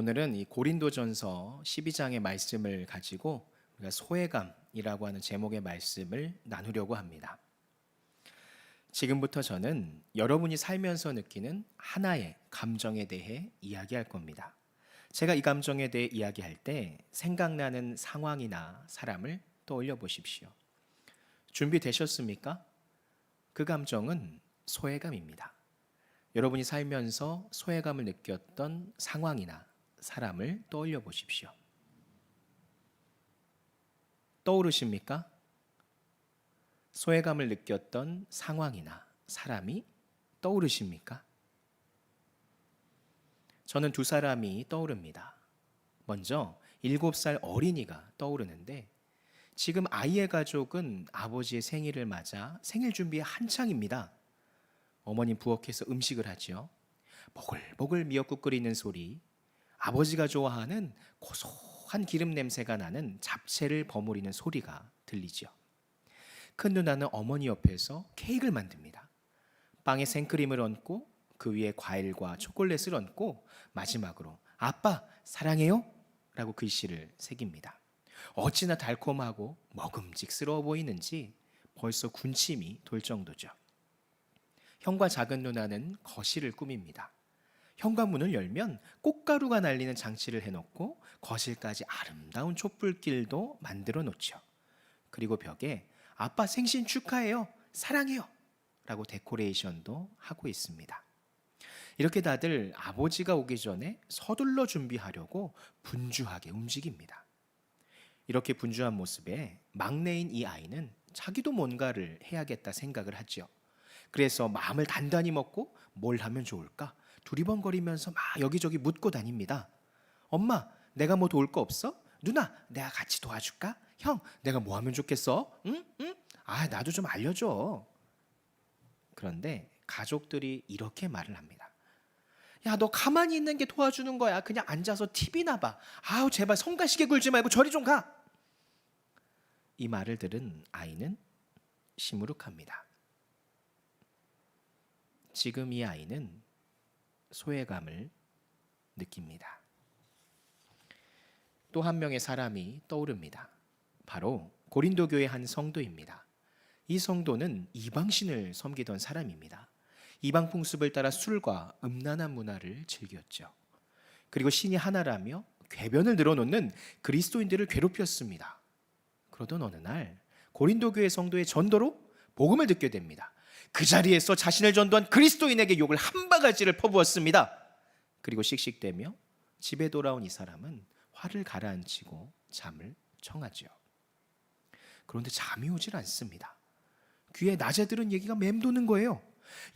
오늘은 이 고린도전서 12장의 말씀을 가지고 우리가 소외감이라고 하는 제목의 말씀을 나누려고 합니다. 지금부터 저는 여러분이 살면서 느끼는 하나의 감정에 대해 이야기할 겁니다. 제가 이 감정에 대해 이야기할 때 생각나는 상황이나 사람을 떠올려 보십시오. 준비되셨습니까? 그 감정은 소외감입니다. 여러분이 살면서 소외감을 느꼈던 상황이나 사람을 떠올려 보십시오. 떠오르십니까? 소외감을 느꼈던 상황이나 사람이 떠오르십니까? 저는 두 사람이 떠오릅니다. 먼저 7살 어린이가 떠오르는데 지금 아이의 가족은 아버지의 생일을 맞아 생일 준비에 한창입니다. 어머님 부엌에서 음식을 하죠. 보글보글 미역국 끓이는 소리, 아버지가 좋아하는 고소한 기름 냄새가 나는 잡채를 버무리는 소리가 들리죠. 큰 누나는 어머니 옆에서 케이크를 만듭니다. 빵에 생크림을 얹고 그 위에 과일과 초콜릿을 얹고 마지막으로 아빠 사랑해요? 라고 글씨를 새깁니다. 어찌나 달콤하고 먹음직스러워 보이는지 벌써 군침이 돌 정도죠. 형과 작은 누나는 거실을 꾸밉니다. 현관문을 열면 꽃가루가 날리는 장치를 해놓고 거실까지 아름다운 촛불길도 만들어 놓죠. 그리고 벽에 아빠 생신 축하해요, 사랑해요 라고 데코레이션도 하고 있습니다. 이렇게 다들 아버지가 오기 전에 서둘러 준비하려고 분주하게 움직입니다. 이렇게 분주한 모습에 막내인 이 아이는 자기도 뭔가를 해야겠다 생각을 하죠. 그래서 마음을 단단히 먹고 뭘 하면 좋을까? 두리번거리면서 막 여기저기 묻고 다닙니다. 엄마, 내가 뭐 도울 거 없어? 누나, 내가 같이 도와줄까? 형, 내가 뭐 하면 좋겠어? 응? 나도 좀 알려줘. 그런데 가족들이 이렇게 말을 합니다. 야, 너 가만히 있는 게 도와주는 거야. 그냥 앉아서 TV나 봐. 아우, 제발 성가시게 굴지 말고 저리 좀 가. 이 말을 들은 아이는 시무룩합니다. 지금 이 아이는 소외감을 느낍니다. 또 한 명의 사람이 떠오릅니다. 바로 고린도 교회 한 성도입니다. 이 성도는 이방신을 섬기던 사람입니다. 이방 풍습을 따라 술과 음란한 문화를 즐겼죠. 그리고 신이 하나라며 궤변을 늘어놓는 그리스도인들을 괴롭혔습니다. 그러던 어느 날 고린도 교회 성도의 전도로 복음을 듣게 됩니다. 그 자리에서 자신을 전도한 그리스도인에게 욕을 한 바가지를 퍼부었습니다. 그리고 씩씩대며 집에 돌아온 이 사람은 화를 가라앉히고 잠을 청하죠. 그런데 잠이 오질 않습니다. 귀에 낮에 들은 얘기가 맴도는 거예요.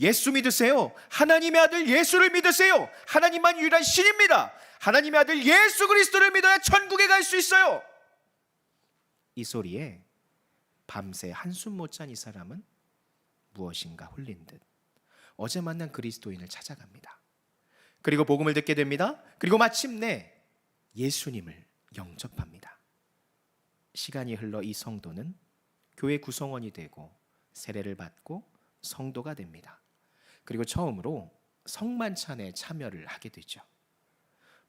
예수 믿으세요. 하나님의 아들 예수를 믿으세요. 하나님만 유일한 신입니다. 하나님의 아들 예수 그리스도를 믿어야 천국에 갈 수 있어요. 이 소리에 밤새 한숨 못 잔 이 사람은 무엇인가 홀린 듯 어제 만난 그리스도인을 찾아갑니다. 그리고 복음을 듣게 됩니다. 그리고 마침내 예수님을 영접합니다. 시간이 흘러 이 성도는 교회 구성원이 되고 세례를 받고 성도가 됩니다. 그리고 처음으로 성만찬에 참여를 하게 되죠.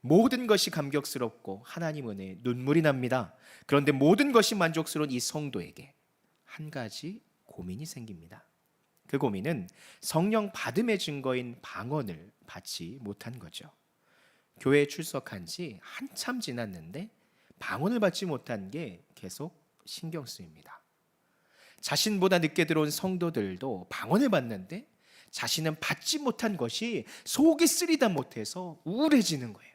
모든 것이 감격스럽고 하나님 은혜에 눈물이 납니다. 그런데 모든 것이 만족스러운 이 성도에게 한 가지 고민이 생깁니다. 그 고민은 성령 받음의 증거인 방언을 받지 못한 거죠. 교회에 출석한 지 한참 지났는데 방언을 받지 못한 게 계속 신경 쓰입니다. 자신보다 늦게 들어온 성도들도 방언을 받는데 자신은 받지 못한 것이 속이 쓰리다 못해서 우울해지는 거예요.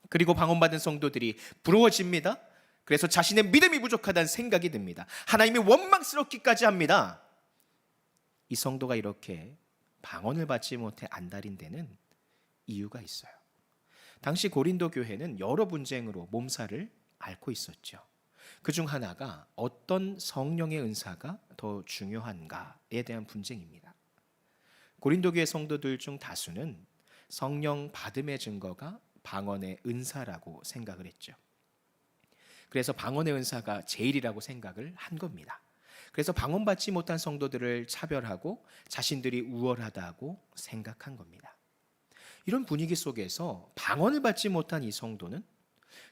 그리고 방언받은 성도들이 부러워집니다. 그래서 자신의 믿음이 부족하다는 생각이 듭니다. 하나님이 원망스럽기까지 합니다. 이 성도가 이렇게 방언을 받지 못해 안달인 데는 이유가 있어요. 당시 고린도 교회는 여러 분쟁으로 몸살을 앓고 있었죠. 그중 하나가 어떤 성령의 은사가 더 중요한가에 대한 분쟁입니다. 고린도 교회 성도들 중 다수는 성령 받음의 증거가 방언의 은사라고 생각을 했죠. 그래서 방언의 은사가 제일이라고 생각을 한 겁니다. 그래서 방언받지 못한 성도들을 차별하고 자신들이 우월하다고 생각한 겁니다. 이런 분위기 속에서 방언을 받지 못한 이 성도는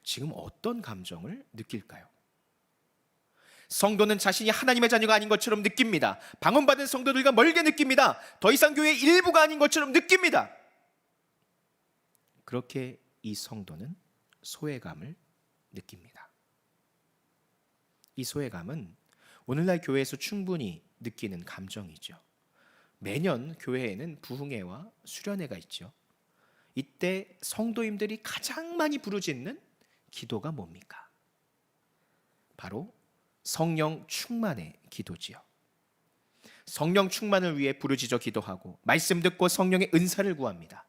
지금 어떤 감정을 느낄까요? 성도는 자신이 하나님의 자녀가 아닌 것처럼 느낍니다. 방언받은 성도들과 멀게 느낍니다. 더 이상 교회의 일부가 아닌 것처럼 느낍니다. 그렇게 이 성도는 소외감을 느낍니다. 이 소외감은 오늘날 교회에서 충분히 느끼는 감정이죠. 매년 교회에는 부흥회와 수련회가 있죠. 이때 성도님들이 가장 많이 부르짖는 기도가 뭡니까? 바로 성령 충만의 기도지요. 성령 충만을 위해 부르짖어 기도하고 말씀 듣고 성령의 은사를 구합니다.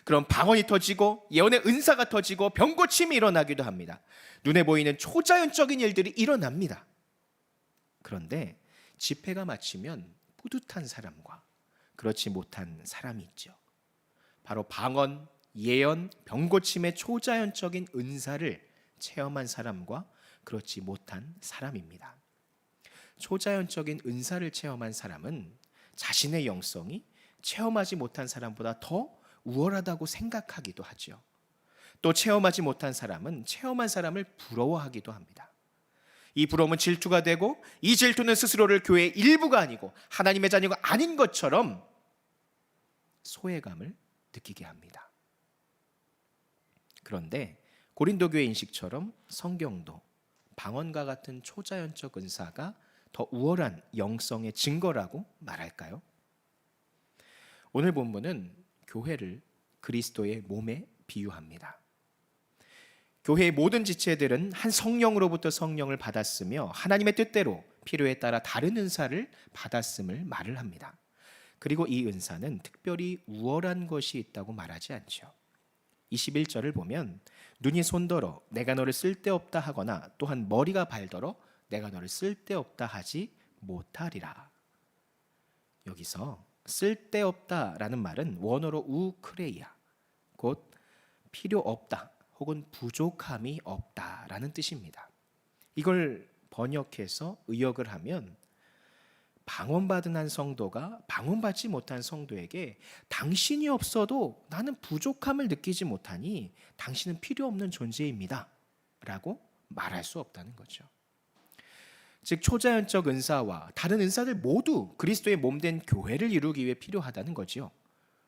그럼 방언이 터지고 예언의 은사가 터지고 병고침이 일어나기도 합니다. 눈에 보이는 초자연적인 일들이 일어납니다. 그런데 집회가 마치면 뿌듯한 사람과 그렇지 못한 사람이 있죠. 바로 방언, 예언, 병고침의 초자연적인 은사를 체험한 사람과 그렇지 못한 사람입니다. 초자연적인 은사를 체험한 사람은 자신의 영성이 체험하지 못한 사람보다 더 우월하다고 생각하기도 하죠. 또 체험하지 못한 사람은 체험한 사람을 부러워하기도 합니다. 이 부러움은 질투가 되고 이 질투는 스스로를 교회의 일부가 아니고 하나님의 자녀가 아닌 것처럼 소외감을 느끼게 합니다. 그런데 고린도 교회 인식처럼 성경도 방언과 같은 초자연적 은사가 더 우월한 영성의 증거라고 말할까요? 오늘 본문은 교회를 그리스도의 몸에 비유합니다. 교회의 모든 지체들은 한 성령으로부터 성령을 받았으며 하나님의 뜻대로 필요에 따라 다른 은사를 받았음을 말을 합니다. 그리고 이 은사는 특별히 우월한 것이 있다고 말하지 않죠. 21절을 보면 눈이 손더러 내가 너를 쓸데없다 하거나 또한 머리가 발더러 내가 너를 쓸데없다 하지 못하리라. 여기서 쓸데없다라는 말은 원어로 우크레이아, 곧 필요 없다 혹은 부족함이 없다라는 뜻입니다. 이걸 번역해서 의역을 하면 방언받은 한 성도가 방언받지 못한 성도에게 당신이 없어도 나는 부족함을 느끼지 못하니 당신은 필요 없는 존재입니다 라고 말할 수 없다는 거죠. 즉 초자연적 은사와 다른 은사들 모두 그리스도의 몸된 교회를 이루기 위해 필요하다는 거죠.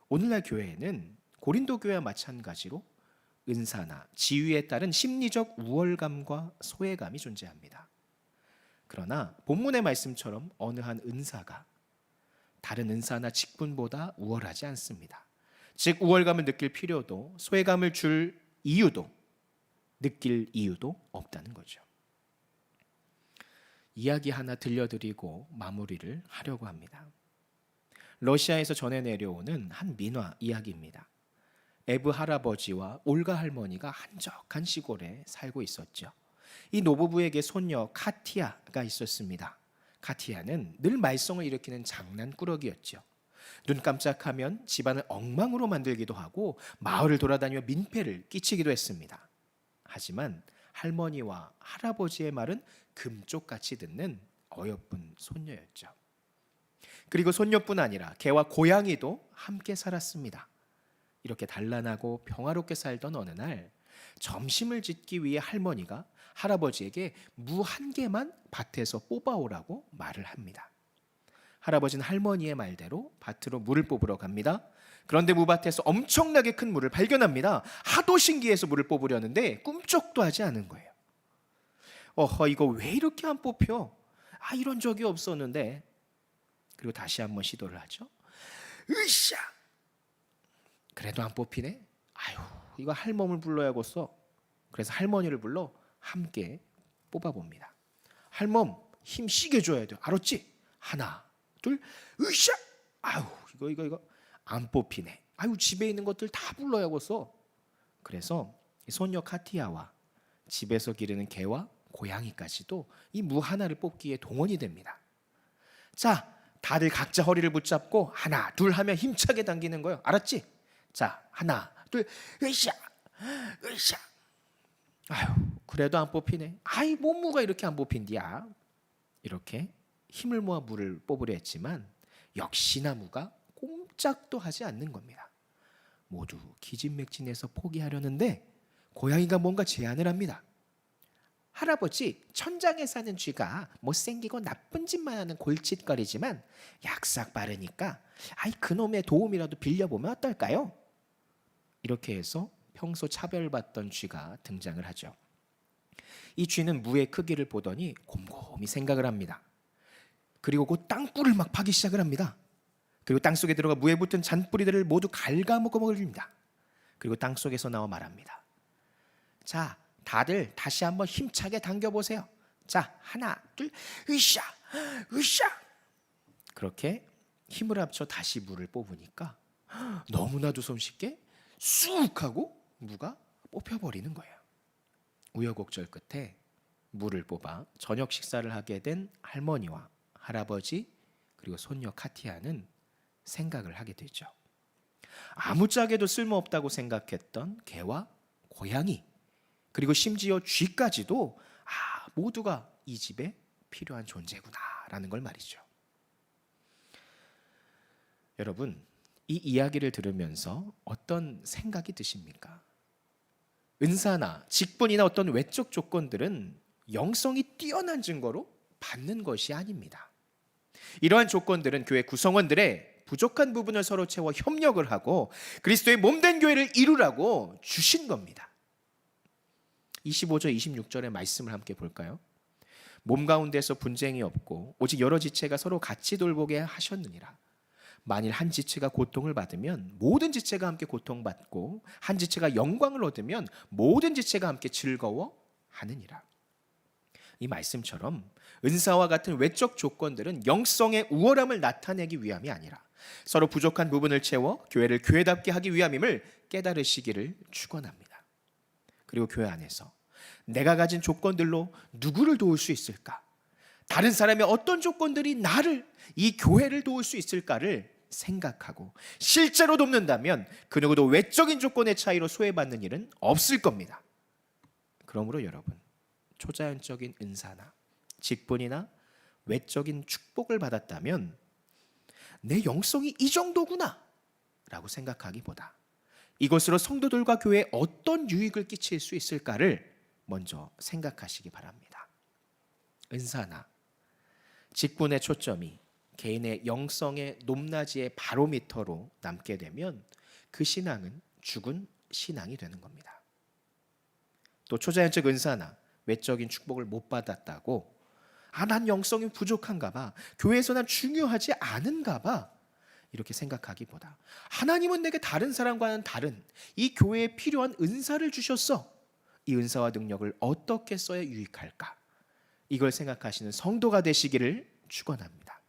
오늘날 교회에는 고린도 교회와 마찬가지로 은사나 지위에 따른 심리적 우월감과 소외감이 존재합니다. 그러나 본문의 말씀처럼 어느 한 은사가 다른 은사나 직분보다 우월하지 않습니다. 즉 우월감을 느낄 필요도 소외감을 줄 이유도 느낄 이유도 없다는 거죠. 이야기 하나 들려드리고 마무리를 하려고 합니다. 러시아에서 전해 내려오는 한 민화 이야기입니다. 에브 할아버지와 올가 할머니가 한적한 시골에 살고 있었죠. 이 노부부에게 손녀 카티아가 있었습니다. 카티아는 늘 말썽을 일으키는 장난꾸러기였죠. 눈 깜짝하면 집안을 엉망으로 만들기도 하고 마을을 돌아다니며 민폐를 끼치기도 했습니다. 하지만 할머니와 할아버지의 말은 금쪽같이 듣는 어여쁜 손녀였죠. 그리고 손녀뿐 아니라 개와 고양이도 함께 살았습니다. 이렇게 단란하고 평화롭게 살던 어느 날 점심을 짓기 위해 할머니가 할아버지에게 무 한 개만 밭에서 뽑아오라고 말을 합니다. 할아버지는 할머니의 말대로 밭으로 물을 뽑으러 갑니다. 그런데 무밭에서 엄청나게 큰 물을 발견합니다. 하도 신기해서 물을 뽑으려는데 꿈쩍도 하지 않은 거예요. 어허, 이거 왜 이렇게 안 뽑혀? 이런 적이 없었는데. 그리고 다시 한번 시도를 하죠. 으쌰! 그래도 안 뽑히네? 아유, 이거 할멈을 불러야겠어. 그래서 할머니를 불러 함께 뽑아봅니다. 할멈, 힘 세게 줘야 돼. 알았지? 하나, 둘, 으쌰! 아유, 이거 안 뽑히네. 아유, 집에 있는 것들 다 불러야겠어. 그래서 손녀 카티아와 집에서 기르는 개와 고양이까지도 이 무 하나를 뽑기에 동원이 됩니다. 자, 다들 각자 허리를 붙잡고 하나, 둘 하면 힘차게 당기는 거예요. 알았지? 자, 하나, 둘, 으쌰! 으쌰! 아유, 그래도 안 뽑히네. 아이, 뭔 무가 이렇게 안 뽑힌디야. 이렇게 힘을 모아 물을 뽑으려 했지만 역시나 무가 꼼짝도 하지 않는 겁니다. 모두 기진맥진해서 포기하려는데 고양이가 뭔가 제안을 합니다. 할아버지, 천장에 사는 쥐가 못생기고 나쁜 짓만 하는 골칫거리지만 약삭 빠르니까 그놈의 도움이라도 빌려보면 어떨까요? 이렇게 해서 평소 차별받던 쥐가 등장을 하죠. 이 쥐는 무의 크기를 보더니 곰곰이 생각을 합니다. 그리고 그 땅굴을 막 파기 시작을 합니다. 그리고 땅속에 들어가 무에 붙은 잔뿌리들을 모두 갉아먹어 먹습니다. 그리고 땅속에서 나와 말합니다. 자, 다들 다시 한번 힘차게 당겨보세요. 자, 하나, 둘, 으쌰, 으쌰. 그렇게 힘을 합쳐 다시 물을 뽑으니까 너무나도 손쉽게 쑥 하고 무가 뽑혀버리는 거예요. 우여곡절 끝에 물을 뽑아 저녁 식사를 하게 된 할머니와 할아버지 그리고 손녀 카티아는 생각을 하게 되죠. 아무짝에도 쓸모없다고 생각했던 개와 고양이 그리고 심지어 쥐까지도 모두가 이 집에 필요한 존재구나라는 걸 말이죠. 여러분, 이 이야기를 들으면서 어떤 생각이 드십니까? 은사나 직분이나 어떤 외적 조건들은 영성이 뛰어난 증거로 받는 것이 아닙니다. 이러한 조건들은 교회 구성원들의 부족한 부분을 서로 채워 협력을 하고 그리스도의 몸된 교회를 이루라고 주신 겁니다. 25절 26절의 말씀을 함께 볼까요? 몸 가운데서 분쟁이 없고 오직 여러 지체가 서로 같이 돌보게 하셨느니라. 만일 한 지체가 고통을 받으면 모든 지체가 함께 고통받고 한 지체가 영광을 얻으면 모든 지체가 함께 즐거워하느니라. 이 말씀처럼 은사와 같은 외적 조건들은 영성의 우월함을 나타내기 위함이 아니라 서로 부족한 부분을 채워 교회를 교회답게 하기 위함임을 깨달으시기를 축원합니다. 그리고 교회 안에서 내가 가진 조건들로 누구를 도울 수 있을까? 다른 사람의 어떤 조건들이 나를, 이 교회를 도울 수 있을까를 생각하고 실제로 돕는다면 그 누구도 외적인 조건의 차이로 소외받는 일은 없을 겁니다. 그러므로 여러분, 초자연적인 은사나 직분이나 외적인 축복을 받았다면 내 영성이 이 정도구나 라고 생각하기보다 이것으로 성도들과 교회에 어떤 유익을 끼칠 수 있을까를 먼저 생각하시기 바랍니다. 은사나 직분의 초점이 개인의 영성의 높낮이의 바로미터로 남게 되면 그 신앙은 죽은 신앙이 되는 겁니다. 또 초자연적 은사나 외적인 축복을 못 받았다고 난 영성이 부족한가 봐, 교회에서 난 중요하지 않은가 봐 이렇게 생각하기보다 하나님은 내게 다른 사람과는 다른 이 교회에 필요한 은사를 주셨어. 이 은사와 능력을 어떻게 써야 유익할까? 이걸 생각하시는 성도가 되시기를 축원합니다.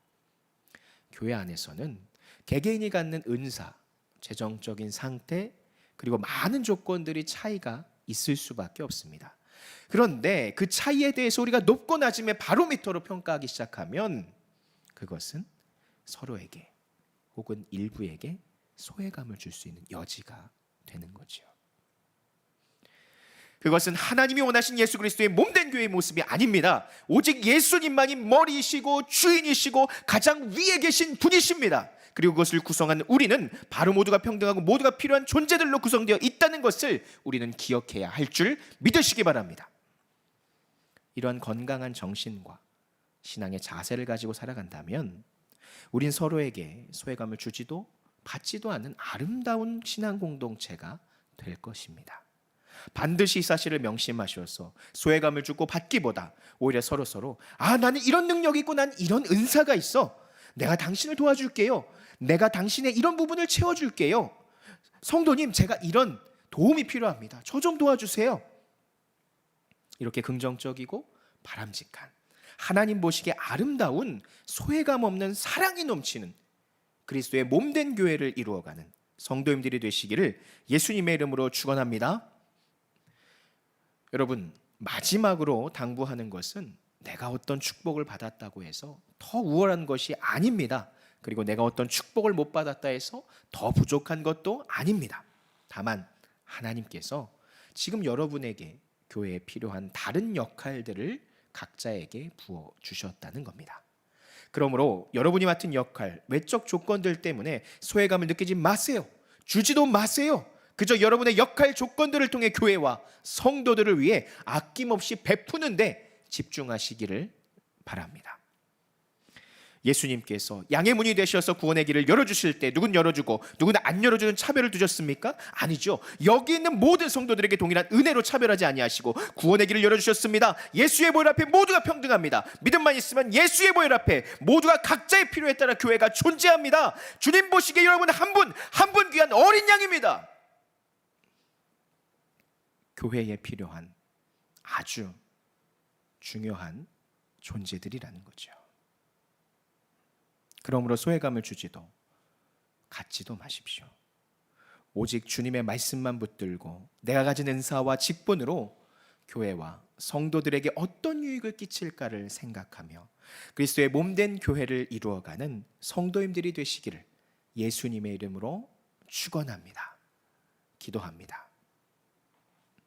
교회 안에서는 개개인이 갖는 은사, 재정적인 상태, 그리고 많은 조건들이 차이가 있을 수밖에 없습니다. 그런데 그 차이에 대해서 우리가 높고 낮음의 바로미터로 평가하기 시작하면 그것은 서로에게 혹은 일부에게 소외감을 줄 수 있는 여지가 되는 거죠. 그것은 하나님이 원하신 예수 그리스도의 몸된 교회의 모습이 아닙니다. 오직 예수님만이 머리이시고 주인이시고 가장 위에 계신 분이십니다. 그리고 그것을 구성한 우리는 바로 모두가 평등하고 모두가 필요한 존재들로 구성되어 있다는 것을 우리는 기억해야 할 줄 믿으시기 바랍니다. 이러한 건강한 정신과 신앙의 자세를 가지고 살아간다면 우린 서로에게 소외감을 주지도 받지도 않는 아름다운 신앙 공동체가 될 것입니다. 반드시 이 사실을 명심하셔서 소외감을 주고 받기보다 오히려 서로 나는 이런 능력이 있고 난 이런 은사가 있어. 내가 당신을 도와줄게요. 내가 당신의 이런 부분을 채워줄게요. 성도님, 제가 이런 도움이 필요합니다. 저 좀 도와주세요. 이렇게 긍정적이고 바람직한 하나님 보시기에 아름다운 소외감 없는 사랑이 넘치는 그리스도의 몸된 교회를 이루어가는 성도님들이 되시기를 예수님의 이름으로 축원합니다. 여러분, 마지막으로 당부하는 것은 내가 어떤 축복을 받았다고 해서 더 우월한 것이 아닙니다. 그리고 내가 어떤 축복을 못 받았다 해서 더 부족한 것도 아닙니다. 다만 하나님께서 지금 여러분에게 교회에 필요한 다른 역할들을 각자에게 부어주셨다는 겁니다. 그러므로 여러분이 맡은 역할, 외적 조건들 때문에 소외감을 느끼지 마세요. 주지도 마세요. 그저 여러분의 역할 조건들을 통해 교회와 성도들을 위해 아낌없이 베푸는데 집중하시기를 바랍니다. 예수님께서 양의 문이 되셔서 구원의 길을 열어주실 때 누군 열어주고 누군 안 열어주는 차별을 두셨습니까? 아니죠. 여기 있는 모든 성도들에게 동일한 은혜로 차별하지 아니하시고 구원의 길을 열어주셨습니다. 예수의 보혈 앞에 모두가 평등합니다. 믿음만 있으면 예수의 보혈 앞에 모두가 각자의 필요에 따라 교회가 존재합니다. 주님 보시기에 여러분 한 분 한 분 귀한 어린 양입니다. 교회에 필요한 아주 중요한 존재들이라는 거죠. 그러므로 소외감을 주지도 갖지도 마십시오. 오직 주님의 말씀만 붙들고 내가 가진 은사와 직분으로 교회와 성도들에게 어떤 유익을 끼칠까를 생각하며 그리스도의 몸된 교회를 이루어가는 성도님들이 되시기를 예수님의 이름으로 축원합니다. 기도합니다.